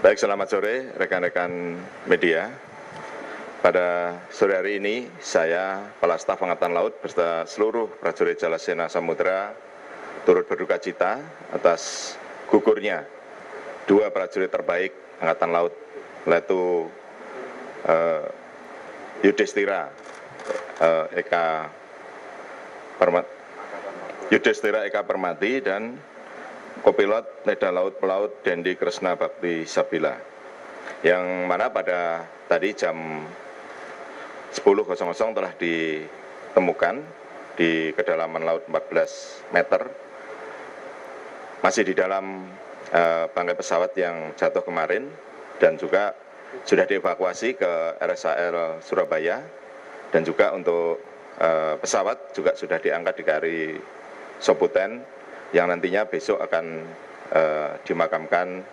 Baik, selamat sore rekan-rekan media. Pada sore hari ini, saya, Kepala Staf Angkatan Laut beserta seluruh prajurit Jalasena Samudra turut berduka cita atas gugurnya dua prajurit terbaik Angkatan Laut, yaitu Yudhistira Eka Permati dan Kopilot Medan Laut Pelaut Dendi Kresna Bakti Sabila, yang mana pada tadi jam 10.00 telah ditemukan di kedalaman laut 14 meter, masih di dalam bangkai pesawat yang jatuh kemarin, dan juga sudah dievakuasi ke RSAL Surabaya, dan juga untuk pesawat juga sudah diangkat di KRI Sobuten, yang nantinya besok akan dimakamkan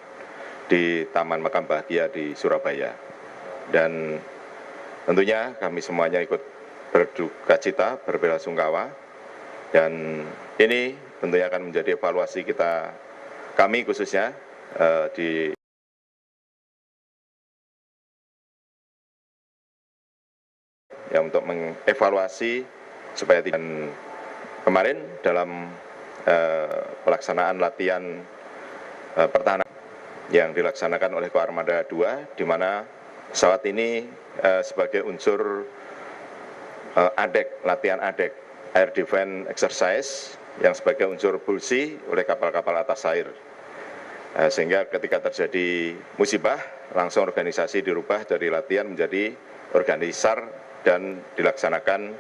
di Taman Makam Bahagia di Surabaya. Dan tentunya kami semuanya ikut berduka cita, berbelasungkawa, dan ini tentunya akan menjadi evaluasi kami khususnya untuk mengevaluasi supaya tidak. Kemarin dalam pelaksanaan latihan pertahanan yang dilaksanakan oleh Koarmada 2, di mana pesawat ini sebagai unsur latihan ADEK, Air Defense Exercise, yang sebagai unsur bulsi oleh kapal-kapal atas air. Sehingga ketika terjadi musibah, langsung organisasi dirubah dari latihan menjadi organisar dan dilaksanakan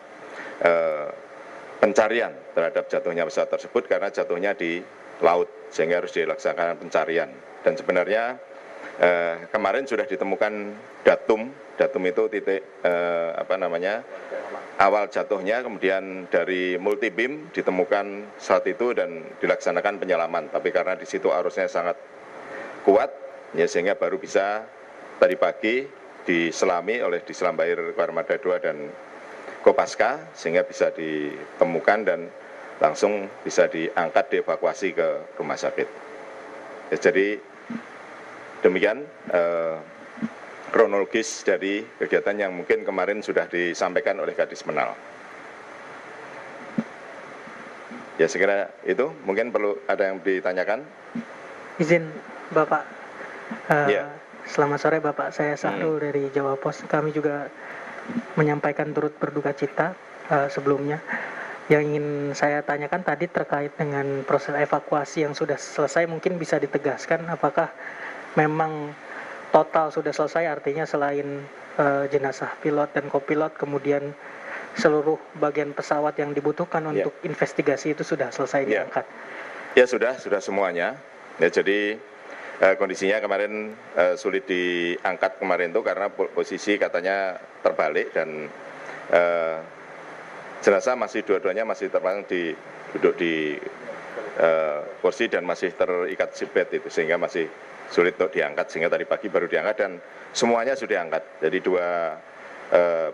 pencarian terhadap jatuhnya pesawat tersebut, karena jatuhnya di laut, sehingga harus dilaksanakan pencarian. Dan sebenarnya kemarin sudah ditemukan datum itu titik awal jatuhnya, kemudian dari multi beam ditemukan saat itu dan dilaksanakan penyelaman. Tapi karena di situ arusnya sangat kuat, ya, sehingga baru bisa tadi pagi diselami oleh Diselam Air Koarmada 2 dan Kopaska, sehingga bisa ditemukan dan langsung bisa diangkat, dievakuasi ke rumah sakit. Ya, jadi demikian kronologis dari kegiatan yang mungkin kemarin sudah disampaikan oleh Kadis Menal. Ya, sekira itu mungkin perlu ada yang ditanyakan. Izin Bapak, Selamat sore Bapak, saya Sahrul dari Jawa Pos. Kami juga menyampaikan turut berduka cita sebelumnya. Yang ingin saya tanyakan tadi terkait dengan proses evakuasi yang sudah selesai, mungkin bisa ditegaskan apakah memang total sudah selesai, artinya selain jenazah pilot dan kopilot, kemudian seluruh bagian pesawat yang dibutuhkan untuk investigasi itu sudah selesai diangkat? Ya, sudah semuanya. Ya, jadi kondisinya kemarin sulit diangkat kemarin itu karena posisi katanya terbalik, dan jenazah masih dua-duanya masih terpasang duduk di kursi dan masih terikat seatbelt itu, sehingga masih sulit untuk diangkat, sehingga tadi pagi baru diangkat dan semuanya sudah diangkat. Jadi dua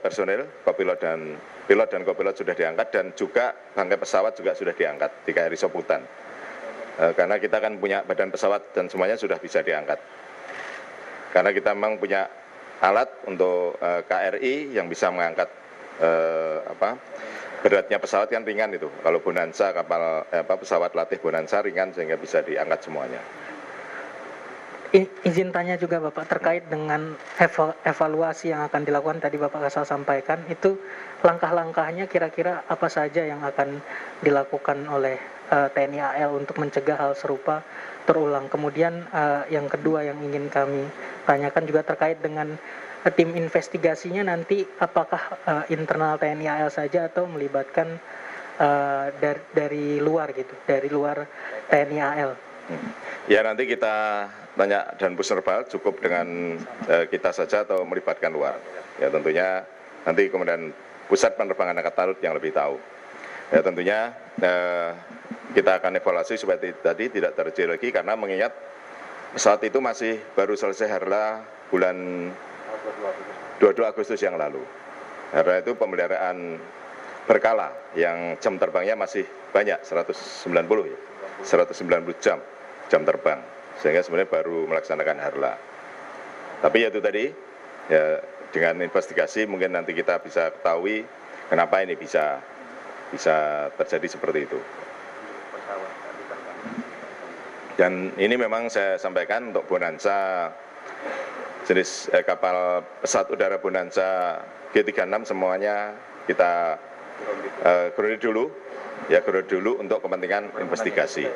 personel, pilot dan kopilot sudah diangkat, dan juga bangkai pesawat juga sudah diangkat di KRI Soputan. Karena kita kan punya badan pesawat dan semuanya sudah bisa diangkat. Karena kita memang punya alat untuk KRI yang bisa mengangkat beratnya pesawat kan ringan itu. Kalau Bonanza pesawat latih Bonanza ringan, sehingga bisa diangkat semuanya. Izin tanya juga Bapak terkait dengan evaluasi yang akan dilakukan, tadi Bapak Kasal sampaikan, itu langkah-langkahnya kira-kira apa saja yang akan dilakukan oleh TNI AL untuk mencegah hal serupa terulang. Kemudian yang kedua yang ingin kami tanyakan juga terkait dengan tim investigasinya nanti, apakah internal TNI AL saja atau melibatkan dari luar gitu, dari luar TNI AL? Ya, nanti kita tanya dan Pusnerbal cukup dengan kita saja atau melibatkan luar. Ya, tentunya nanti kemudian Pusat Penerbangan Angkatan Laut yang lebih tahu. Ya, tentunya kita akan evaluasi supaya tadi tidak terjadi lagi, karena mengingat pesawat itu masih baru selesai harla bulan 22 Agustus yang lalu. Karena itu pemeliharaan berkala yang jam terbangnya masih banyak, 190 jam terbang, sehingga sebenarnya baru melaksanakan harla. Tapi ya itu tadi, ya dengan investigasi mungkin nanti kita bisa ketahui kenapa ini bisa terjadi seperti itu. Dan ini memang saya sampaikan untuk Bonanza jenis kapal pesawat udara Bonanza G36 semuanya kita grounded dulu untuk kepentingan investigasi.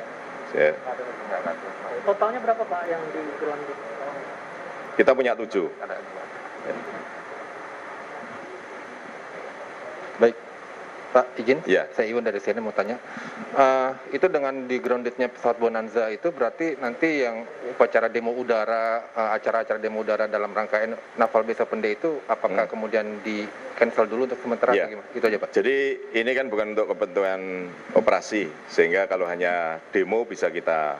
Totalnya berapa Pak yang di grounded? Kita punya 7. Baik, Pak izin, Ya. Saya Iwan dari sini mau tanya, itu dengan di groundednya pesawat Bonanza itu berarti nanti yang upacara demo udara, acara-acara demo udara dalam rangkaian Naval Base Open Day itu apakah kemudian di cancel dulu untuk sementara Ya. atau gimana? Itu aja Pak. Jadi ini kan bukan untuk kepentingan operasi, sehingga kalau hanya demo bisa kita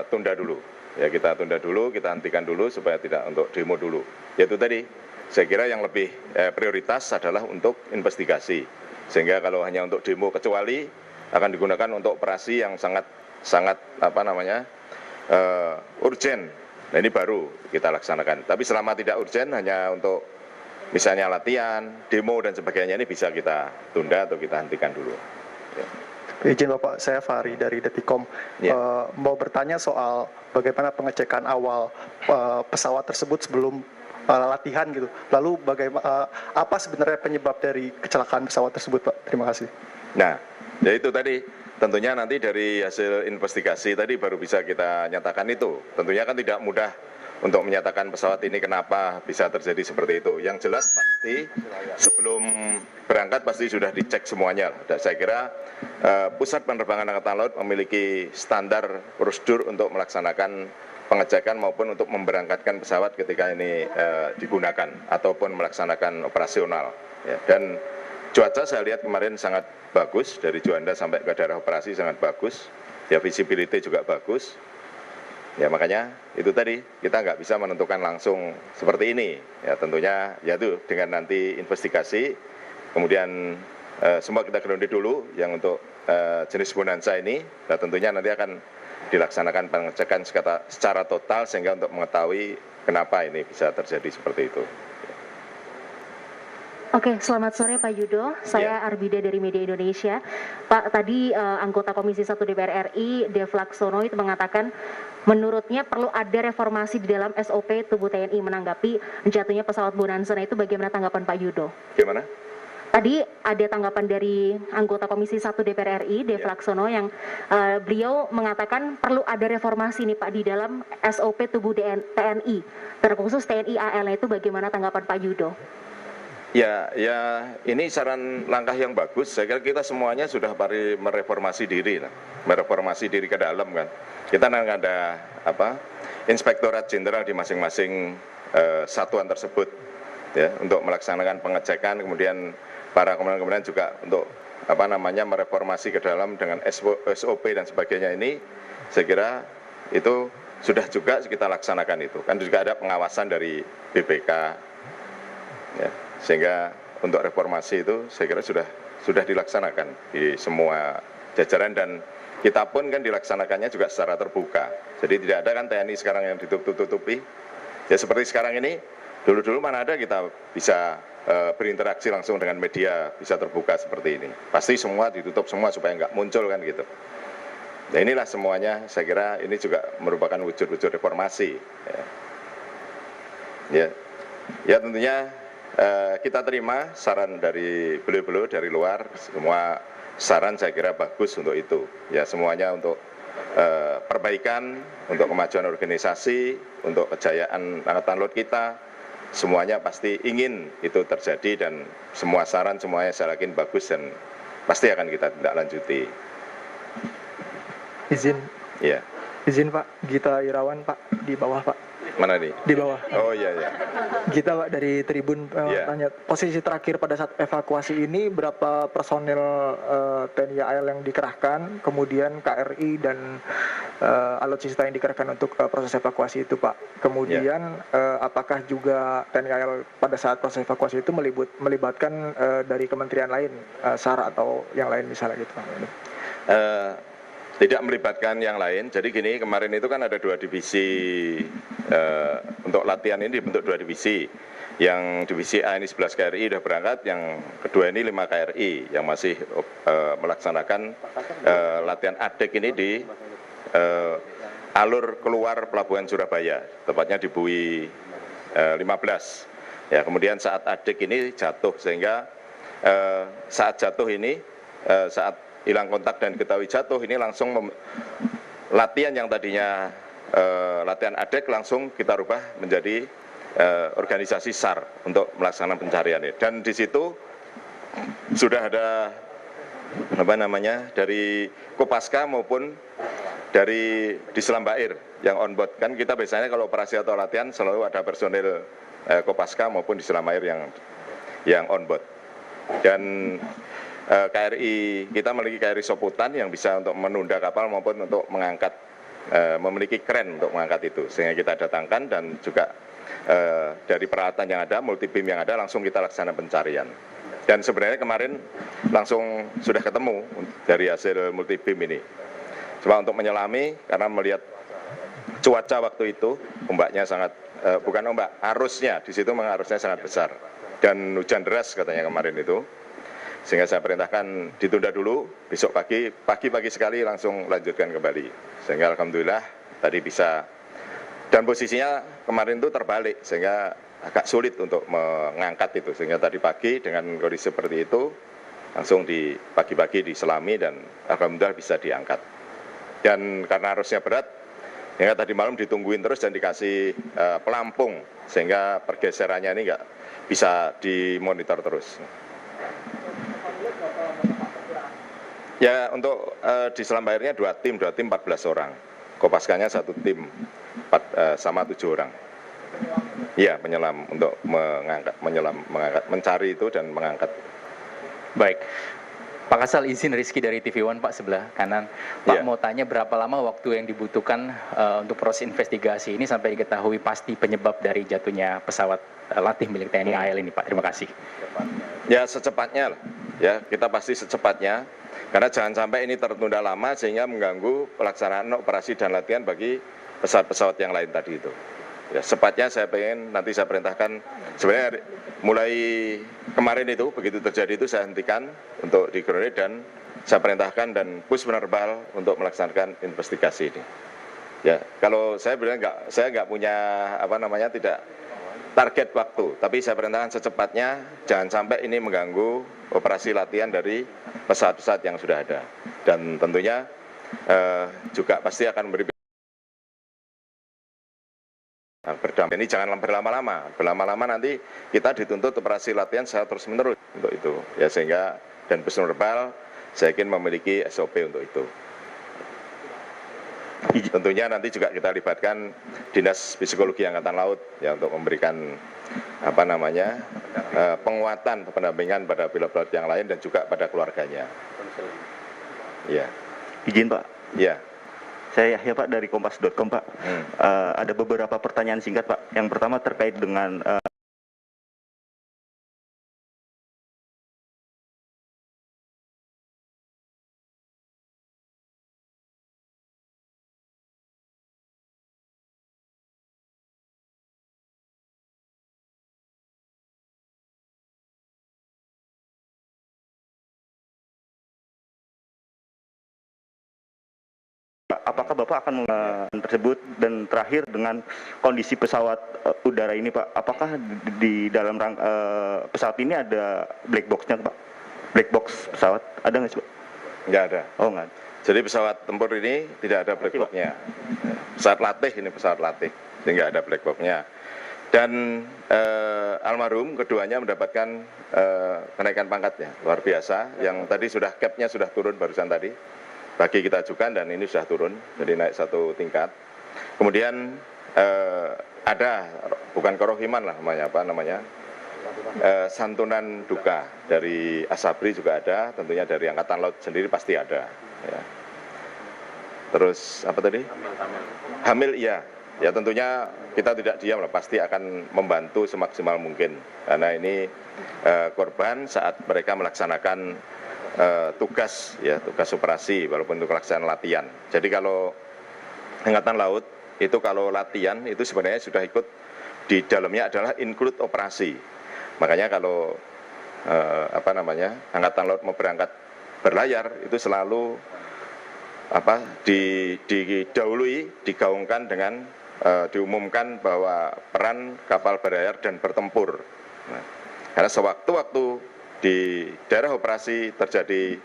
tunda dulu. Ya kita tunda dulu, kita hentikan dulu supaya tidak untuk demo dulu. Yaitu tadi, saya kira yang lebih prioritas adalah untuk investigasi. Sehingga kalau hanya untuk demo kecuali akan digunakan untuk operasi yang sangat urgent. Nah ini baru kita laksanakan. Tapi selama tidak urgent hanya untuk misalnya latihan, demo dan sebagainya ini bisa kita tunda atau kita hentikan dulu. Ya. Izin Bapak, saya Fahri dari Detikom. Ya. Mau bertanya soal bagaimana pengecekan awal pesawat tersebut sebelum latihan gitu. Lalu bagaimana apa sebenarnya penyebab dari kecelakaan pesawat tersebut, Pak? Terima kasih. Nah, ya itu tadi. Tentunya nanti dari hasil investigasi tadi baru bisa kita nyatakan itu. Tentunya kan tidak mudah untuk menyatakan pesawat ini kenapa bisa terjadi seperti itu. Yang jelas pasti sebelum berangkat pasti sudah dicek semuanya. Dan saya kira Pusat Penerbangan Angkatan Laut memiliki standar prosedur untuk melaksanakan pengecekan maupun untuk memberangkatkan pesawat ketika ini digunakan ataupun melaksanakan operasional. Ya, dan cuaca saya lihat kemarin sangat bagus, dari Juanda sampai ke daerah operasi sangat bagus, ya visibility juga bagus. Ya makanya itu tadi kita nggak bisa menentukan langsung seperti ini. Ya tentunya yaitu dengan nanti investigasi, kemudian semua kita grounded dulu yang untuk jenis Bonanza ini, nah tentunya nanti akan dilaksanakan pengecekan secara total sehingga untuk mengetahui kenapa ini bisa terjadi seperti itu. Oke, selamat sore Pak Yudo. Saya Arbida dari Media Indonesia. Pak, tadi anggota Komisi 1 DPR RI, Dev Laksono itu mengatakan menurutnya perlu ada reformasi di dalam SOP tubuh TNI menanggapi jatuhnya pesawat Bonanza. Nah, itu bagaimana tanggapan Pak Yudo? Gimana? Tadi ada tanggapan dari anggota Komisi 1 DPR RI, Dev Laksono, yang beliau mengatakan perlu ada reformasi nih Pak di dalam SOP tubuh TNI, terkhusus TNI AL. Nah, itu bagaimana tanggapan Pak Yudo? Ya, ini saran langkah yang bagus. Saya kira kita semuanya sudah mereformasi diri ke dalam kan. Kita ada Inspektorat Jenderal di masing-masing satuan tersebut, ya, untuk melaksanakan pengecekan, kemudian para komandan-komandan juga untuk mereformasi ke dalam dengan SOP dan sebagainya ini. Saya kira itu sudah juga kita laksanakan itu. Kan juga ada pengawasan dari BPK, ya. Sehingga untuk reformasi itu saya kira sudah dilaksanakan di semua jajaran dan kita pun kan dilaksanakannya juga secara terbuka. Jadi tidak ada kan TNI sekarang yang ditutup-tutupi. Ya seperti sekarang ini, dulu-dulu mana ada kita bisa berinteraksi langsung dengan media, bisa terbuka seperti ini. Pasti semua ditutup semua supaya nggak muncul kan gitu. Nah inilah semuanya, saya kira ini juga merupakan wujud-wujud reformasi. Ya tentunya kita terima saran dari beliau-beliau dari luar, semua saran saya kira bagus untuk itu. Ya semuanya untuk perbaikan, untuk kemajuan organisasi, untuk kejayaan Angkatan Laut kita, semuanya pasti ingin itu terjadi dan semua saran semuanya saya yakin bagus dan pasti akan kita tindak lanjuti. Izin Pak, Gita Irawan Pak, di bawah Pak. Mana nih? Di bawah. Oh iya. Gita Pak dari Tribun tanya, posisi terakhir pada saat evakuasi ini berapa personil TNI AL yang dikerahkan, kemudian KRI dan alutsista yang dikerahkan untuk proses evakuasi itu Pak. Kemudian apakah juga TNI AL pada saat proses evakuasi itu melibatkan dari kementerian lain, SAR atau yang lain misalnya gitu Pak? Tidak melibatkan yang lain. Jadi gini, kemarin itu kan ada 2 divisi untuk latihan ini dibentuk 2 divisi. Yang divisi A ini 11 KRI sudah berangkat, yang kedua ini 5 KRI yang masih melaksanakan latihan ADEK ini di alur keluar Pelabuhan Surabaya, tepatnya di Bui 15. Ya, kemudian saat ADEK ini jatuh, sehingga saat jatuh ini, saat hilang kontak dan ketahui jatuh ini langsung latihan yang tadinya latihan ADEK langsung kita rubah menjadi organisasi SAR untuk melaksanakan pencarian ini. Dan di situ sudah ada dari Kopaska maupun dari Dislam Bair yang on board. Kan kita biasanya kalau operasi atau latihan selalu ada personil Kopaska maupun Dislam Bair yang on board. Dan KRI kita memiliki KRI Soputan yang bisa untuk menunda kapal maupun untuk mengangkat, memiliki kren untuk mengangkat itu, sehingga kita datangkan dan juga dari peralatan yang ada, multi beam yang ada, langsung kita laksanakan pencarian. Dan sebenarnya kemarin langsung sudah ketemu dari hasil multi beam ini. Cuma untuk menyelami, karena melihat cuaca waktu itu, ombaknya sangat, bukan ombak, arusnya, di situ memang arusnya sangat besar. Dan hujan deras katanya kemarin itu. Sehingga saya perintahkan ditunda dulu, besok pagi sekali langsung lanjutkan kembali. Sehingga alhamdulillah tadi bisa, dan posisinya kemarin itu terbalik, sehingga agak sulit untuk mengangkat itu. Sehingga tadi pagi dengan kondisi seperti itu, langsung di pagi-pagi diselami dan alhamdulillah bisa diangkat. Dan karena arusnya berat, sehingga tadi malam ditungguin terus dan dikasih pelampung, sehingga pergeserannya ini nggak bisa dimonitor terus. Ya, untuk di Selam Bairnya 2 tim 14 orang. Kopaskanya 1 tim sama 7 orang. Ya, menyelam untuk mengangkat, mencari itu dan mengangkat. Baik. Pak Kasal, izin Rizky dari TV One, Pak, sebelah kanan. Pak, mau tanya berapa lama waktu yang dibutuhkan untuk proses investigasi ini sampai diketahui pasti penyebab dari jatuhnya pesawat latih milik TNI AL ini, Pak? Terima kasih. Ya, secepatnya lah. Ya, kita pasti secepatnya. Karena jangan sampai ini tertunda lama sehingga mengganggu pelaksanaan operasi dan latihan bagi pesawat-pesawat yang lain tadi itu. Ya, sepatnya saya pengen, nanti saya perintahkan, sebenarnya mulai kemarin itu, begitu terjadi itu saya hentikan untuk digrounded dan saya perintahkan dan push penerbal untuk melaksanakan investigasi ini. Ya, kalau saya benar saya nggak punya tidak target waktu, tapi saya perintahkan secepatnya, jangan sampai ini mengganggu operasi latihan dari pesawat-pesawat yang sudah ada. Dan tentunya juga pasti akan memberi berdampak. Ini jangan berlama-lama nanti kita dituntut operasi latihan secara terus-menerus untuk itu. Ya, sehingga dan bus penerbal saya yakin memiliki SOP untuk itu. Tentunya nanti juga kita libatkan Dinas Psikologi Angkatan Laut ya untuk memberikan penguatan pendampingan pada pilot-pilot yang lain dan juga pada keluarganya. Ya. Izin, Pak. Ya. Saya Yahya, Pak, dari kompas.com, Pak. Ada beberapa pertanyaan singkat, Pak. Yang pertama terkait dengan apakah Bapak akan tersebut, dan terakhir dengan kondisi pesawat udara ini, Pak, apakah di dalam pesawat ini ada black box-nya, Pak? Black box pesawat ada nggak sih, Pak? Nggak ada. Oh, nggak. Jadi pesawat tempur ini tidak ada black box-nya. Pesawat latih ini pesawat latih, jadi nggak ada black box-nya. Dan almarhum keduanya mendapatkan kenaikan pangkatnya luar biasa. Yang tadi sudah cap-nya sudah turun barusan tadi. Bagi kita ajukan dan ini sudah turun, jadi naik 1 tingkat. Kemudian ada, bukan kerohiman lah namanya, santunan duka dari Asabri juga ada, tentunya dari Angkatan Laut sendiri pasti ada. Ya. Terus apa tadi? Hamil, iya. Ya tentunya kita tidak diam lah, pasti akan membantu semaksimal mungkin. Karena ini korban saat mereka melaksanakan tugas operasi walaupun untuk pelaksanaan latihan. Jadi kalau Angkatan Laut itu kalau latihan itu sebenarnya sudah ikut di dalamnya adalah include operasi. Makanya kalau Angkatan Laut mau berangkat berlayar itu selalu didahului, digaungkan dengan diumumkan bahwa peran kapal berlayar dan bertempur. Nah, karena sewaktu-waktu di daerah operasi terjadi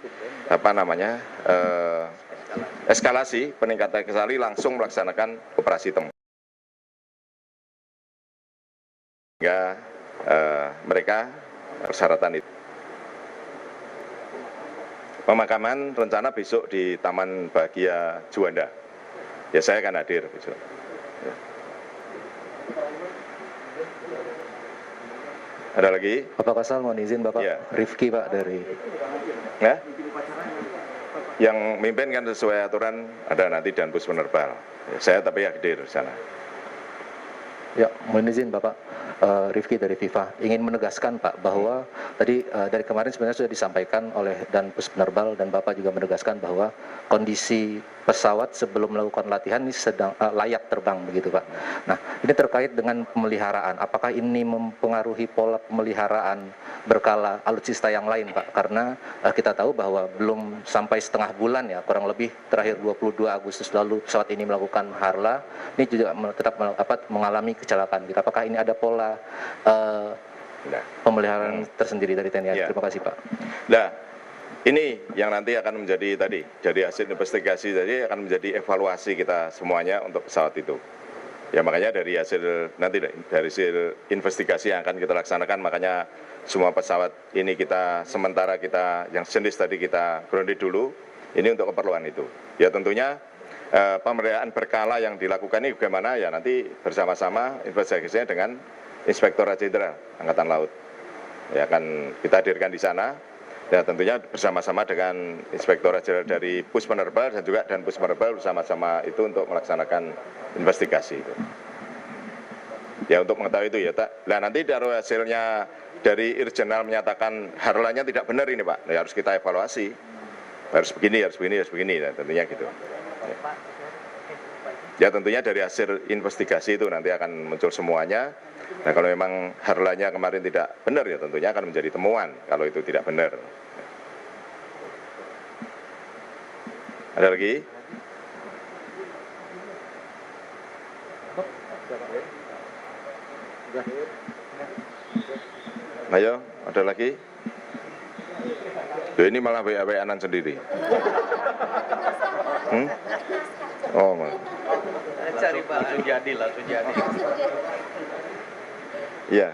eskalasi, peningkatan eskalasi langsung melaksanakan operasi tempur. Sehingga mereka persyaratan itu. Pemakaman rencana besok di Taman Bahagia Juanda. Ya saya akan hadir besok. Ya. Ada lagi? Bapak Kasal mohon izin Bapak ya. Rifki Pak dari. Ya? Yang mimpin kan sesuai aturan ada nanti Danpus Penerbal. Ya, saya tapi hadir di sana. Ya, mohon izin Bapak Rifki dari FIFA ingin menegaskan Pak bahwa tadi dari kemarin sebenarnya sudah disampaikan oleh Danpus Penerbal dan Bapak juga menegaskan bahwa kondisi pesawat sebelum melakukan latihan ini sedang layak terbang begitu Pak. Nah, ini terkait dengan pemeliharaan. Apakah ini mempengaruhi pola pemeliharaan berkala alutsista yang lain Pak? Karena kita tahu bahwa belum sampai setengah bulan ya, kurang lebih terakhir 22 Agustus lalu pesawat ini melakukan harla, ini juga tetap mengalami kecelakaan. Apakah ini ada pola pemeliharaan tersendiri dari TNI? Ya. Terima kasih Pak. Nah, ini yang nanti akan menjadi tadi, dari hasil investigasi tadi akan menjadi evaluasi kita semuanya untuk pesawat itu. Ya makanya dari hasil nanti dari hasil investigasi yang akan kita laksanakan, makanya semua pesawat ini kita sementara kita yang jenis tadi kita grounded dulu, ini untuk keperluan itu. Ya tentunya pemeliharaan berkala yang dilakukan ini bagaimana ya nanti bersama-sama investigasinya dengan Inspektorat Jenderal Angkatan Laut. Ya akan kita hadirkan di sana. Ya tentunya bersama-sama dengan Inspektorat Jenderal dari Pus Penerbal dan juga dan Pus Penerbal bersama-sama itu untuk melaksanakan investigasi itu. Ya untuk mengetahui itu ya. Nah nanti dari hasilnya dari Irjenal menyatakan harlanya tidak benar ini Pak, ya, harus kita evaluasi. Harus begini, harus begini, harus begini, nah, tentunya gitu. Ya tentunya dari hasil investigasi itu nanti akan muncul semuanya. Nah kalau memang harlanya kemarin tidak benar ya tentunya akan menjadi temuan kalau itu tidak benar. Ada lagi? Ayo, ada lagi? Loh, ini malah WA-WA-an sendiri. Oh, Cari Pak, langsung jadi. Iya.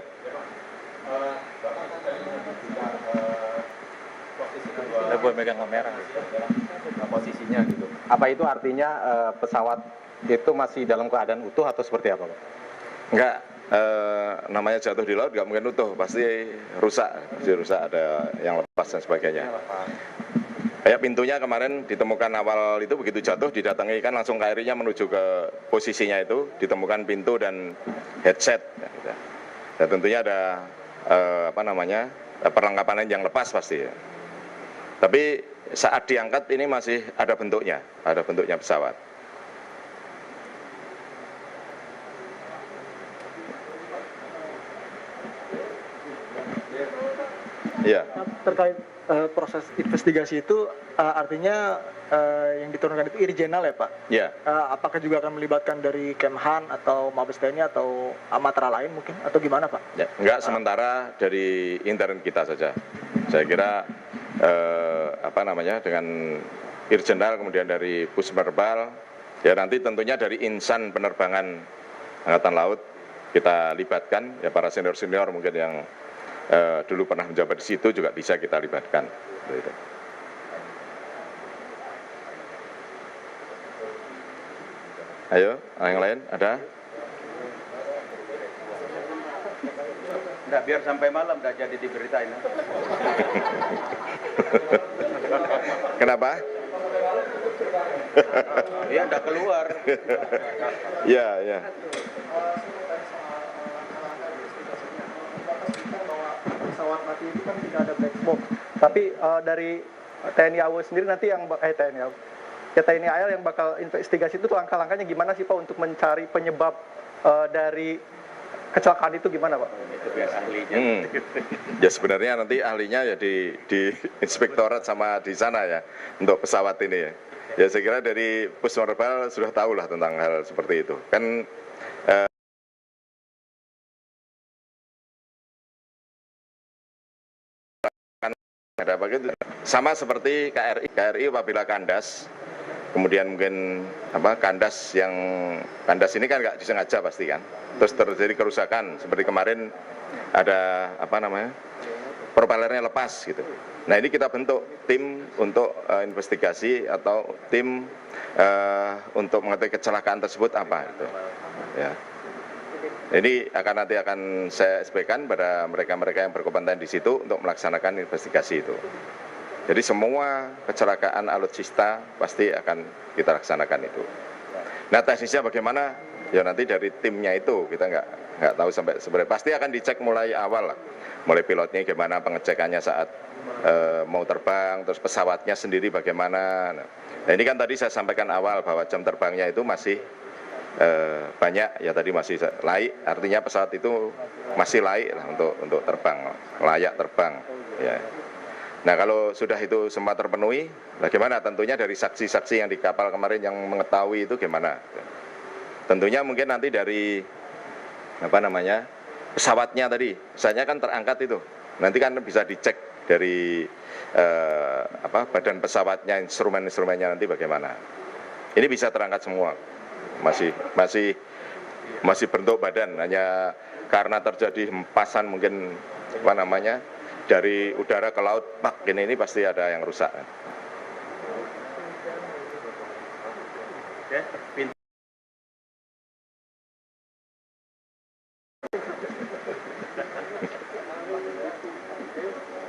Kita boleh megang kamera posisinya gitu. Apa itu artinya pesawat itu masih dalam keadaan utuh atau seperti apa Pak? Enggak, namanya jatuh di laut nggak mungkin utuh, pasti rusak ada yang lepas dan sebagainya. Kayak pintunya kemarin ditemukan awal itu begitu jatuh didatangi kan langsung KRI-nya menuju ke posisinya itu, ditemukan pintu dan headset. Dan tentunya ada perlengkapan lain yang lepas pasti. Ya. Tapi saat diangkat ini masih ada bentuknya pesawat. Iya. Terkait proses investigasi itu artinya yang diturunkan itu Irjenal ya Pak? Iya. Apakah juga akan melibatkan dari Kemhan atau Mabes TNI atau matra lain mungkin atau gimana Pak? Ya, enggak, sementara dari intern kita saja. Saya kira dengan Irjenal kemudian dari Pus Penerbal, ya nanti tentunya dari insan penerbangan Angkatan Laut kita libatkan, ya para senior mungkin yang dulu pernah menjabat di situ juga bisa kita libatkan. Gitu. Ayo, yang lain ada? Udah biar sampai malam udah jadi diberitain. Kenapa? Iya udah keluar. Ya, ya. Pesawat mati itu kan tidak ada black box. Tapi dari TNI AU sendiri nanti yang TNI AL yang bakal investigasi itu langkah-langkahnya gimana sih Pak untuk mencari penyebab dari kecelakaan itu gimana Pak? Itu biar ahlinya. Ya sebenarnya nanti ahlinya ya di inspektorat sama di sana ya untuk pesawat ini ya. Ya saya kira dari Pusmerbal sudah tahu lah tentang hal seperti itu. Kan ada apa gitu. Sama seperti KRI apabila kandas, kemudian mungkin kandas ini kan nggak disengaja pasti kan, terus terjadi kerusakan seperti kemarin ada propellernya lepas gitu. Nah ini kita bentuk tim untuk investigasi atau tim untuk mengetahui kecelakaan tersebut apa itu. Ya. Ini nanti akan saya sampaikan pada mereka-mereka yang berkompeten di situ untuk melaksanakan investigasi itu. Jadi semua kecelakaan alutsista pasti akan kita laksanakan itu. Nah teknisnya bagaimana? Ya nanti dari timnya itu kita nggak tahu sampai sebenarnya. Pasti akan dicek mulai awal lah. Mulai pilotnya gimana pengecekannya saat mau terbang, terus pesawatnya sendiri bagaimana. Nah ini kan tadi saya sampaikan awal bahwa jam terbangnya itu masih banyak ya, tadi masih layak, artinya pesawat itu masih layak lah untuk terbang, layak terbang ya. Nah kalau sudah itu semua terpenuhi, bagaimana? Tentunya dari saksi-saksi yang di kapal kemarin yang mengetahui itu gimana? Tentunya mungkin nanti dari pesawatnya tadi, misalnya kan terangkat itu, nanti kan bisa dicek dari badan pesawatnya, instrumen-instrumennya nanti bagaimana. Ini bisa terangkat semua. Masih bentuk badan, hanya karena terjadi hempasan mungkin dari udara ke laut, pak ini pasti ada yang rusak.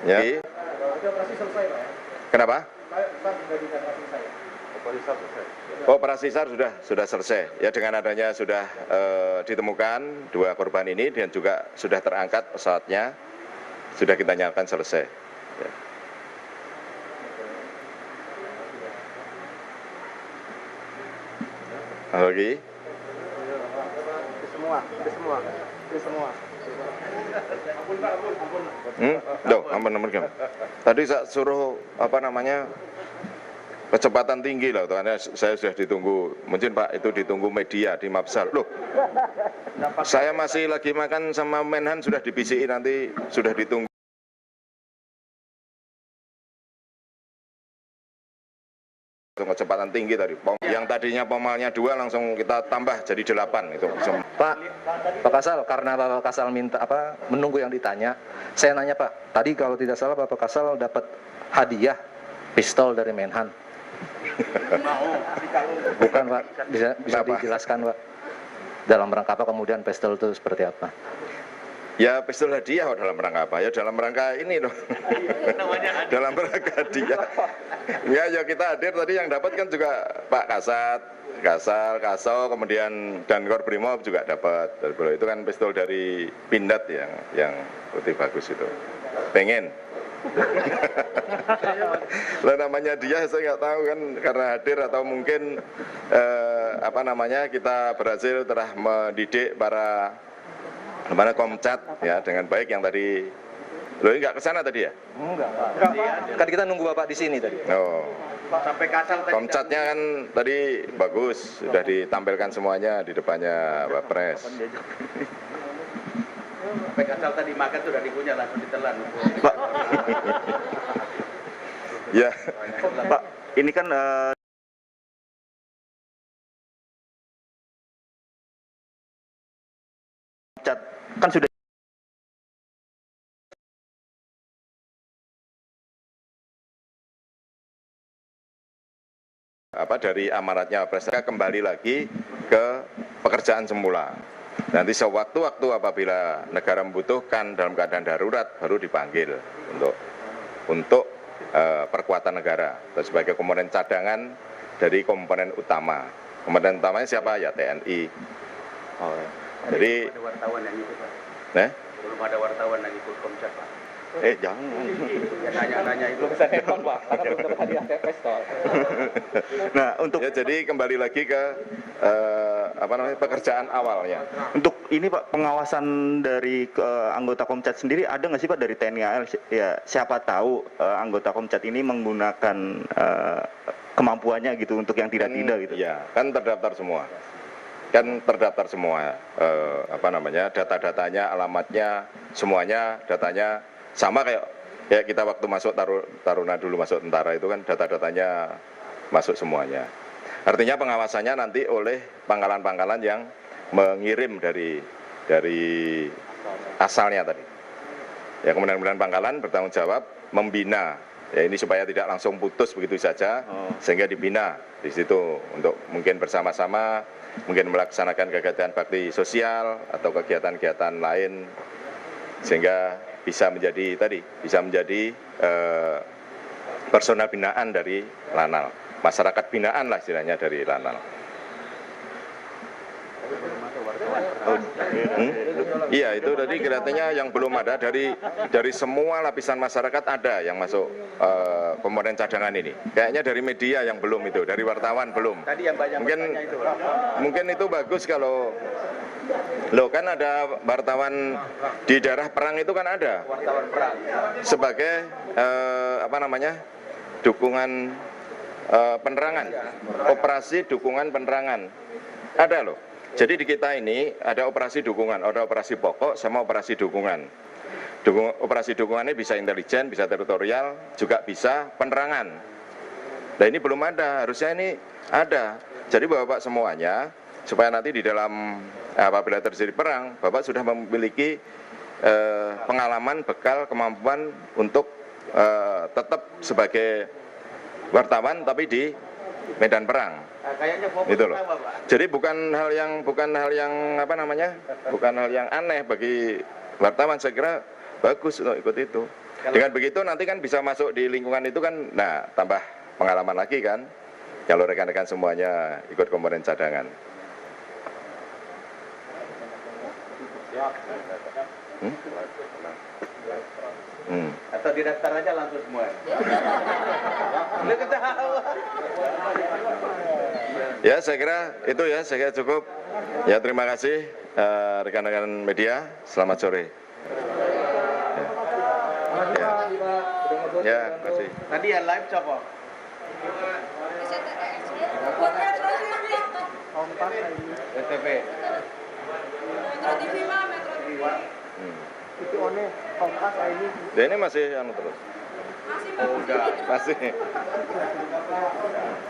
Ya. Kenapa? Operasi SAR sudah selesai. Ya dengan adanya sudah ditemukan 2 korban ini dan juga sudah terangkat pesawatnya, sudah kita nyatakan selesai. Ya. Lagi? Semua. Ampun. Tadi saya suruh kecepatan tinggi lah, karena saya sudah ditunggu, mungkin Pak itu ditunggu media di Mabsal. Loh, saya masih lagi makan sama Menhan, sudah dibisiki nanti sudah ditunggu. Kecepatan tinggi tadi, yang tadinya pomalnya 2 langsung kita tambah jadi 8 itu. Pak Kasal, karena Bapak Kasal minta menunggu yang ditanya, saya nanya Pak, tadi kalau tidak salah Bapak Kasal dapat hadiah pistol dari Menhan. Bukan Pak, bisa dijelaskan Pak, dalam rangka apa kemudian pistol itu seperti apa? Ya pistol hadiah dalam rangka apa? Ya dalam rangka ini dong. Dalam rangka hadiah. Ya kita hadir tadi yang dapat kan juga Pak Kasal, kemudian dan Korbrimob juga dapat. Itu kan pistol dari Pindad yang putih bagus itu. Pengen. Lah namanya dia saya nggak tahu kan karena hadir atau mungkin kita berhasil telah mendidik para Komcat ya dengan baik yang tadi. Loh ini nggak kesana tadi ya? Enggak Pak. Kan kita nunggu Bapak di sini tadi. Oh. Sampai Kasal tadi. Komcatnya kan tadi bagus, sudah ditampilkan semuanya di depannya Pak Pres. Sampai Kasal tadi makan sudah dikunyah langsung ditelan. Pak. Ya, Pak, ini kan kan sudah dari amaratnya Presiden kembali lagi ke pekerjaan semula. Nanti sewaktu-waktu apabila negara membutuhkan dalam keadaan darurat baru dipanggil untuk perkuatan negara sebagai komponen cadangan dari komponen utama. Komponen utamanya siapa? Ya TNI. Oh, jadi ada wartawan yang ikut Pak. Belum ada wartawan yang ikut Komcat Pak. Jangan. Ya, nanya-nanya itu. Belum bisa nembak Pak, karena belum dapat hadiah TPS toh. Nah, untuk Ya, jadi kembali lagi ke pekerjaan awalnya. Untuk ini Pak, pengawasan dari anggota Komcat sendiri ada nggak sih Pak dari TNI AL? Ya, siapa tahu anggota Komcat ini menggunakan kemampuannya gitu untuk yang tidak-tidak gitu. Ya, kan terdaftar semua. Data-datanya, alamatnya, semuanya datanya sama kayak kita waktu masuk Taruna dulu masuk tentara itu kan data-datanya masuk semuanya. Artinya pengawasannya nanti oleh pangkalan-pangkalan yang mengirim dari asalnya tadi. Ya, kemudian pangkalan bertanggung jawab membina. Ya, ini supaya tidak langsung putus begitu saja, sehingga dibina di situ untuk mungkin bersama-sama, mungkin melaksanakan kegiatan bakti sosial atau kegiatan-kegiatan lain, sehingga bisa menjadi personal binaan dari Lanal, masyarakat binaan lah istilahnya dari Lanal. Iya, itu tadi kelihatannya yang belum ada dari semua lapisan masyarakat ada yang masuk komponen cadangan ini. Kayaknya dari media yang belum itu, dari wartawan belum. Tadi yang banyak bertanya itu. Mungkin itu bagus kalau kan ada wartawan di daerah perang itu kan ada. Wartawan perang. Sebagai dukungan penerangan, operasi dukungan penerangan. Ada loh. Jadi di kita ini ada operasi dukungan, ada operasi pokok sama operasi dukungan. Operasi dukungannya bisa intelijen, bisa teritorial, juga bisa penerangan. Nah ini belum ada, harusnya ini ada. Jadi Bapak semuanya, supaya nanti di dalam apabila terjadi perang, Bapak sudah memiliki pengalaman, bekal, kemampuan untuk tetap sebagai wartawan tapi di medan perang. Kayaknya fokus Gitu loh. sama, Pak. Jadi bukan hal yang aneh bagi wartawan, saya kira bagus untuk ikut itu. Dengan begitu nanti kan bisa masuk di lingkungan itu kan, nah tambah pengalaman lagi kan, kalau rekan-rekan semuanya ikut komponen cadangan. Atau didaftar aja langsung semua. Ya, saya kira itu ya, saya kira cukup. Ya, terima kasih rekan-rekan media. Selamat sore. Ya, terima kasih. Tadi yang live siapa? STV. Itu one Kompas ini. Ya, ini masih terus. Oh, udah. Masih.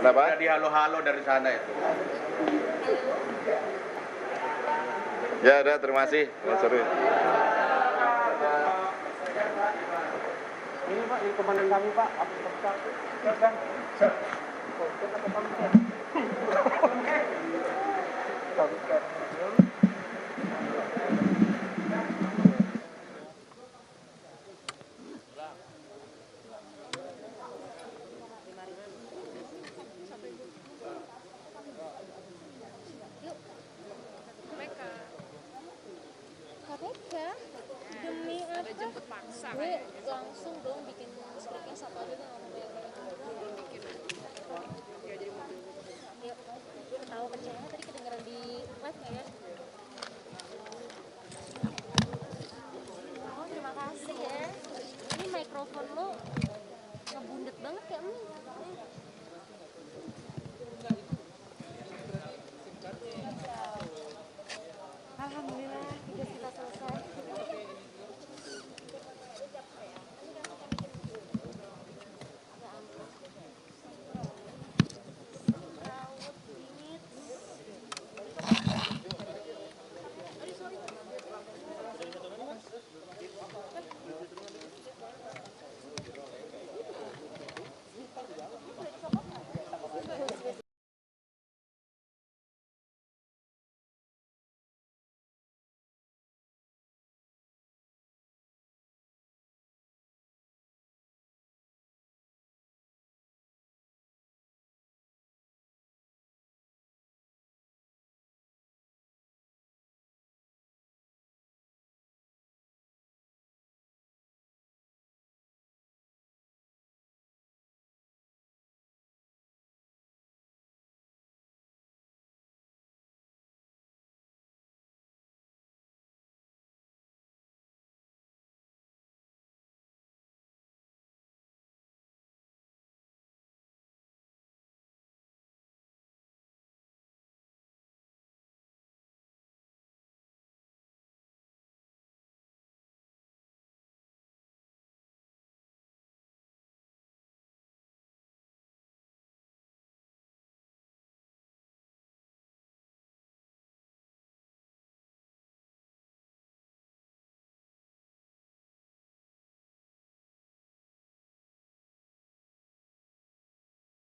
Kenapa? Udah di halo-halo dari sana itu. Ya, udah, terima kasih. Selamat sore. Ini Pak, ini komandan kami Pak. Demi apa? Jemput paksa. Gue langsung dong bikin skripnya satu aja nggak mau banyak bikin. Ya jadi mobil. Yuk, gue ketawa kecewa.